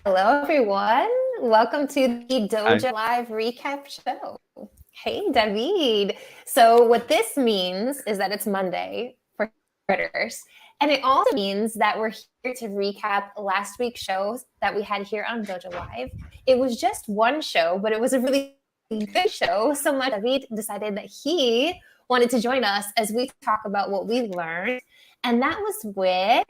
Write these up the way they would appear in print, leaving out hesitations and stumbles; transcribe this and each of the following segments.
Hello, everyone. Welcome to the I Dojo Live recap show. Hey, David. So, what this means is that it's Monday for critters. And it also means that we're here to recap last week's shows that we had here on Dojo Live. It was just one show, but it was a really good show. So much David decided that he wanted to join us as we talk about what we learned. And that was with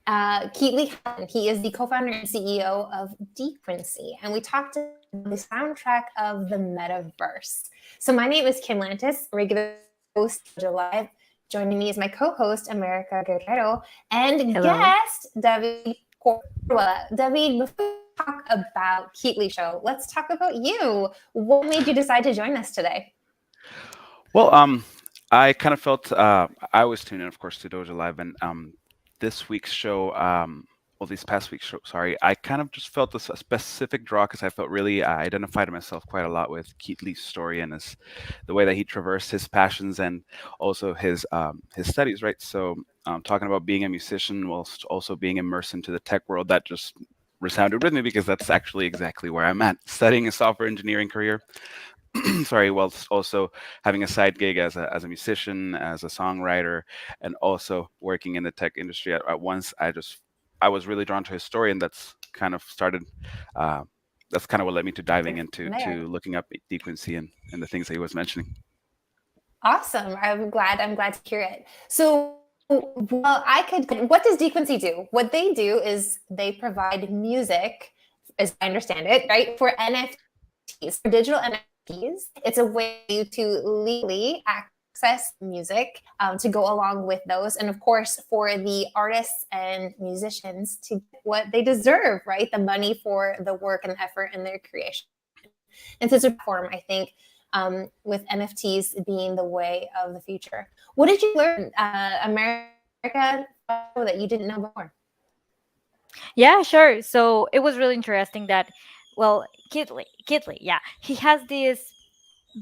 Keatley Hutton. He is the co-founder and CEO of Dequency, and we talked about the soundtrack of the metaverse. So my name is Kim Lantis, regular host of Live. Joining me is my co-host America Guerrero and Hello. guest David Corua. David, before we talk about Keatley show, let's talk about you. What made you decide to join us today? well, I kind of felt I was tuned in, of course, to Dojo Live, and this week's show, this past week's show, sorry, I kind of just felt a specific draw because I felt really identified myself quite a lot with Keith Lee's story and the way that he traversed his passions and also his studies, right? So, talking about being a musician whilst also being immersed into the tech world, that just resounded with me because that's actually exactly where I'm at, studying a software engineering career. Sorry, whilst also having a side gig as a musician, as a songwriter, and also working in the tech industry at once. I was really drawn to his story, and that's kind of started. Uh, that's kind of what led me to diving into There. to looking up Dequency and the things that he was mentioning. Awesome. I'm glad to hear it. So, well, what does Dequency do? What they do is they provide music, as I understand it, right, for NFTs, for digital NFTs. It's a way to legally access music to go along with those. And of course, for the artists and musicians to get what they deserve, right? The money for the work and effort in their creation. And so it's a platform, I think, with NFTs being the way of the future. What did you learn, America, that you didn't know before? Yeah, sure. So it was really interesting that, well, Kidley, yeah, he has this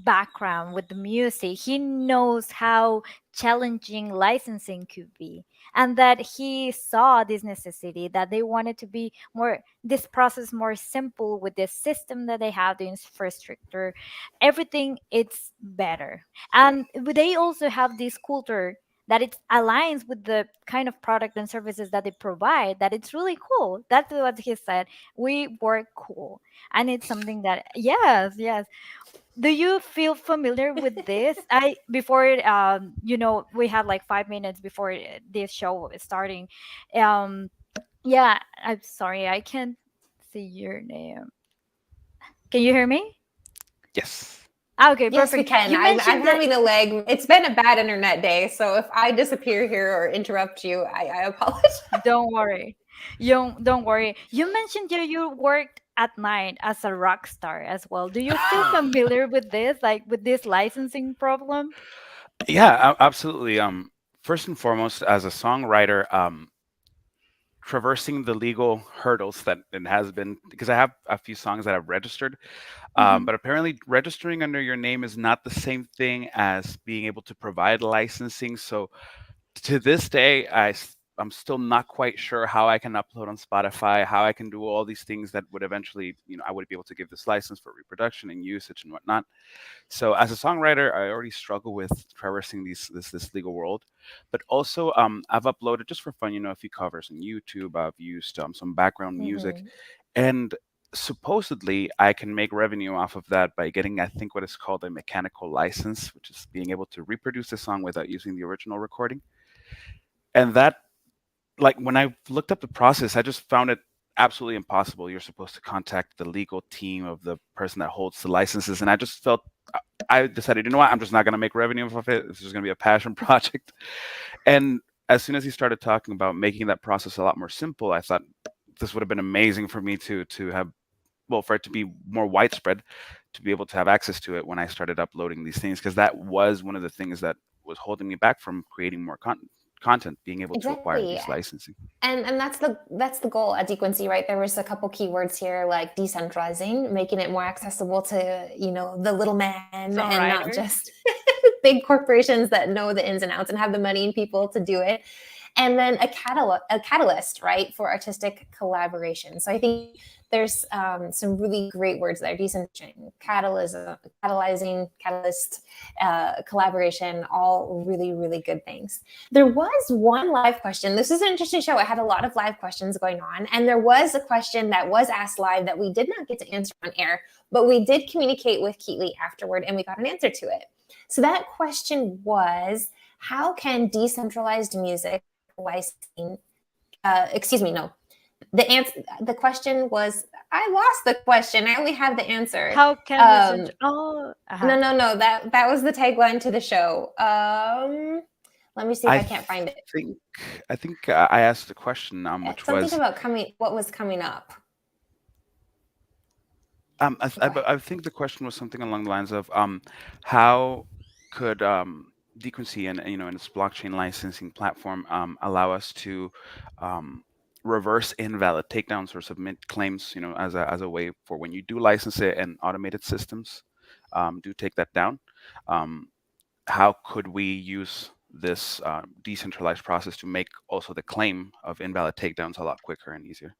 background with the music. He knows how challenging licensing could be, and that he saw this necessity that they wanted to be more this process more simple with the system that they have, the infrastructure, everything it's better. And they also have this culture that it aligns with the kind of product and services that they provide, that it's really cool. That's what he said. We work cool. And it's something that, yes. Do you feel familiar with this? I before we had like 5 minutes before this show was starting. Um, yeah, I'm sorry, I can't see your name. Can you hear me? Yes. Okay, Yes, we perfect. can. You I'm mentioned that. having a leg. It's been a bad internet day, so if I disappear here or interrupt you, I apologize. Don't worry. You don't worry. You mentioned you worked at night as a rock star as well. Do you feel familiar with this, like with this licensing problem? Yeah, absolutely. First and foremost, as a songwriter, traversing the legal hurdles that it has been because I have a few songs that I've registered. Hmm. But apparently, registering under your name is not the same thing as being able to provide licensing. So to this day, I'm still not quite sure how I can upload on Spotify, how I can do all these things that would eventually, I would be able to give this license for reproduction and usage and whatnot. So as a songwriter, I already struggle with traversing this legal world, but also I've uploaded just for fun, a few covers on YouTube. I've used some background music, Mhm. and supposedly I can make revenue off of that by getting, I think, what is called a mechanical license, which is being able to reproduce the song without using the original recording. And that, like, when I looked up the process, I just found it absolutely impossible. You're supposed to contact the legal team of the person that holds the licenses, and I just felt I decided, you know what, I'm just not going to make revenue off of it. This is going to be a passion project. And as soon as he started talking about making that process a lot more simple, I thought this would have been amazing for me to have, well, for it to be more widespread, to be able to have access to it when I started uploading these things, because that was one of the things that was holding me back from creating more content, being able to acquire Exactly. these licensing. And that's the goal at Dequency, right? There was a couple keywords here like decentralizing, making it more accessible to, the little man and not Songwriters. just big corporations that know the ins and outs and have the money and people to do it. And then a catalyst, right, for artistic collaboration. So I think there's some really great words there: decentralization, catalyzing, catalyst, collaboration, all really, really good things. There was one live question. This is an interesting show. It had a lot of live questions going on. And there was a question that was asked live that we did not get to answer on air, but we did communicate with Keatley afterward and we got an answer to it. So that question was, how can decentralized music licensing, no, the question was, I lost the question. I only have the answer. How can No, that was the tagline to the show. Let me see if I can't find it. I think I asked the question, which something was about what was coming up. I think the question was something along the lines of how could Dequency and in its blockchain licensing platform allow us to reverse invalid takedowns or submit claims, as a way for when you do license it and automated systems do take that down. How could we use this decentralized process to make also the claim of invalid takedowns a lot quicker and easier?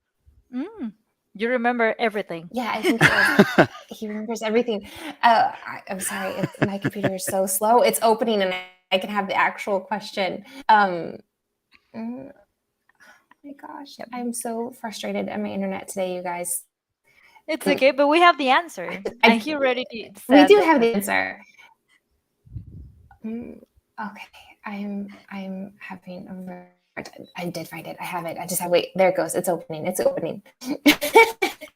You remember everything. Yeah, I think it was, he remembers everything. I'm sorry, my computer is so slow. It's opening and I can have the actual question. Oh my gosh, I'm so frustrated at my internet today, you guys. It's okay, but we have the answer. And he already we do have the answer. Okay, I'm having a very hard time. I did find it. I have it. I just have, wait, there it goes. It's opening.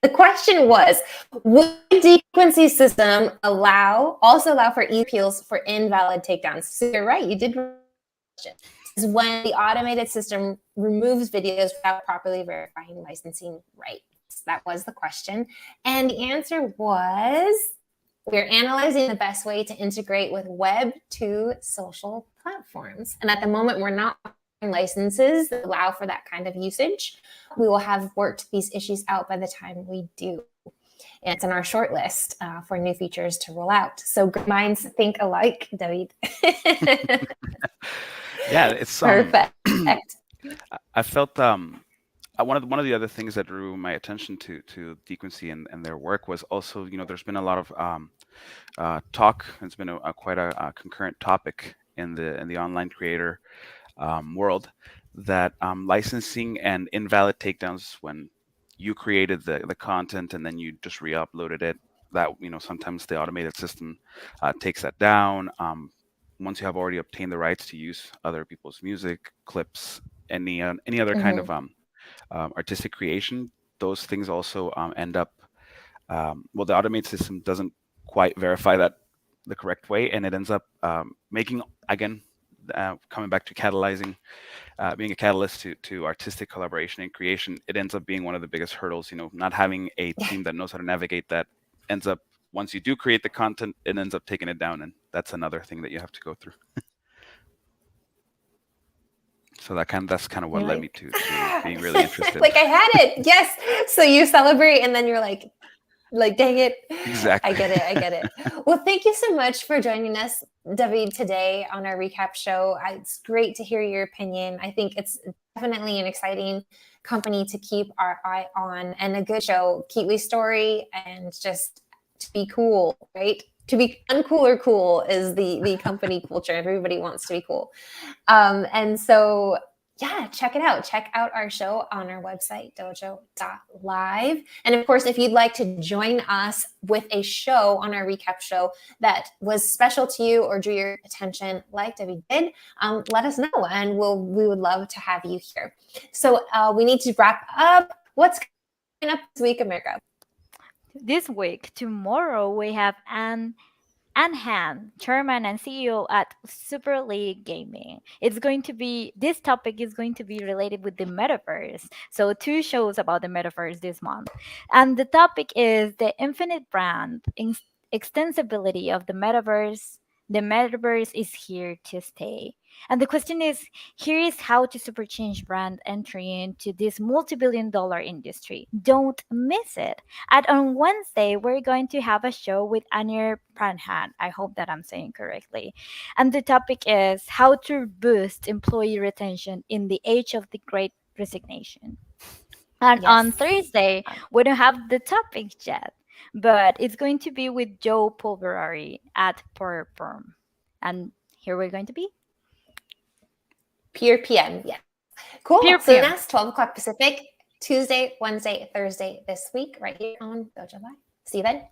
The question was, would Dequency system also allow for appeals for invalid takedowns? So you're right. You did. Is when the automated system removes videos without properly verifying licensing rights. That was the question. And the answer was, we're analyzing the best way to integrate with Web 2 social platforms. And at the moment, we're not offering licenses that allow for that kind of usage. We will have worked these issues out by the time we do. And it's in our short list for new features to roll out. So good minds think alike, David. Yeah, it's perfect. I felt one of the other things that drew my attention to Dequency and their work was also, there's been a lot of talk. It's been quite a concurrent topic in the online creator world, that licensing and invalid takedowns when you created the content and then you just re-uploaded it, that sometimes the automated system takes that down. Once you have already obtained the rights to use other people's music clips, any other kind of artistic creation, those things also end up, the automated system doesn't quite verify that the correct way, and it ends up making, again, coming back to catalyzing, being a catalyst to artistic collaboration and creation. It ends up being one of the biggest hurdles. Not having a team that knows how to navigate that ends up, once you do create the content, it ends up taking it down, and that's another thing that you have to go through. So that's kind of what led me to being really interested. Like, I had it, yes. So you celebrate, and then you're like, dang it. Exactly. I get it. Well, thank you so much for joining us, David, today on our recap show. It's great to hear your opinion. I think it's definitely an exciting company to keep our eye on, and a good show. Keatley's story, and just to be cool, right? To be uncool or cool is the company culture. Everybody wants to be cool. And so, yeah, check it out. Check out our show on our website, dojo.live. And of course, if you'd like to join us with a show on our recap show that was special to you or drew your attention like Debbie did, let us know, and we would love to have you here. So we need to wrap up. What's coming up this week, America? This week, tomorrow, we have Anne Han, Chairman and CEO at Super League Gaming. This topic is going to be related with the metaverse. So 2 shows about the metaverse this month. And the topic is the infinite brand, extensibility of the metaverse. The metaverse is here to stay. And the question is, here is how to superchange brand entry into this multi-billion-dollar industry. Don't miss it. And on Wednesday, we're going to have a show with Anir Pranhan. I hope that I'm saying correctly. And the topic is how to boost employee retention in the age of the great resignation. And Yes. on Thursday, we don't have the topic yet, but it's going to be with Joe Pulverari at Perform. And here we're going to be. Pure PM. Yes. Cool. Pure So PM. that's 12 o'clock Pacific, Tuesday, Wednesday, Thursday this week, right here on Dojo Live. See you then.